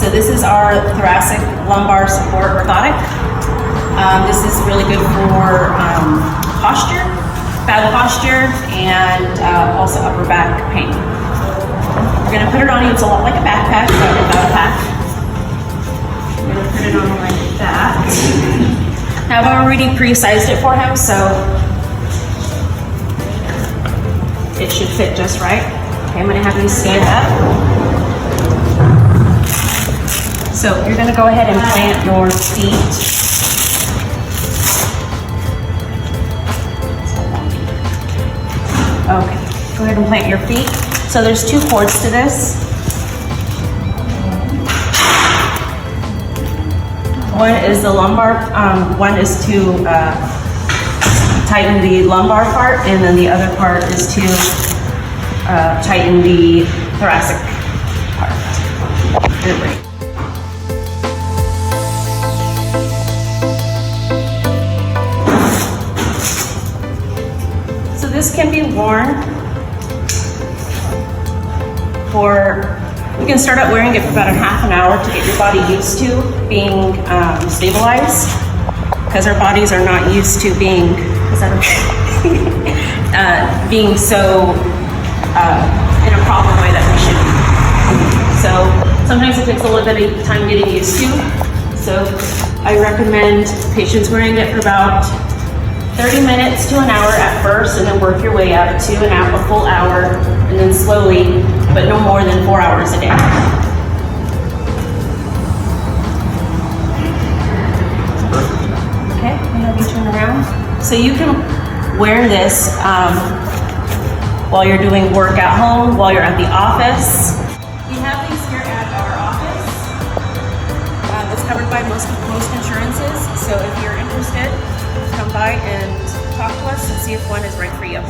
So this is our thoracic lumbar support orthotic. This is really good for posture, bad posture, and also upper back pain. We're gonna put it on you. It's a lot like a backpack, but without a pack. We're gonna put it on like that. Now I've already pre-sized it for him, so it should fit just right. Okay, I'm gonna have you stand up. So you're gonna go ahead and plant your feet. Okay, go ahead and plant your feet. So there's two cords to this. One is the lumbar, one is to tighten the lumbar part, and then the other part is to tighten the thoracic part. Good. So this can be worn you can start out wearing it for about a half an hour to get your body used to being stabilized, because our bodies are not used to being, is that okay? Being so in a proper way that we should be. So sometimes it takes a little bit of time getting used to. So I recommend patients wearing it for about 30 minutes to an hour at first, and then work your way up to a full hour, and then slowly, but no more than 4 hours a day. Okay, I have you turn around. So you can wear this while you're doing work at home, while you're at the office. We have these here at our office. It's covered by most insurances, so if you're interested, come by and talk to us and see if one is right for you.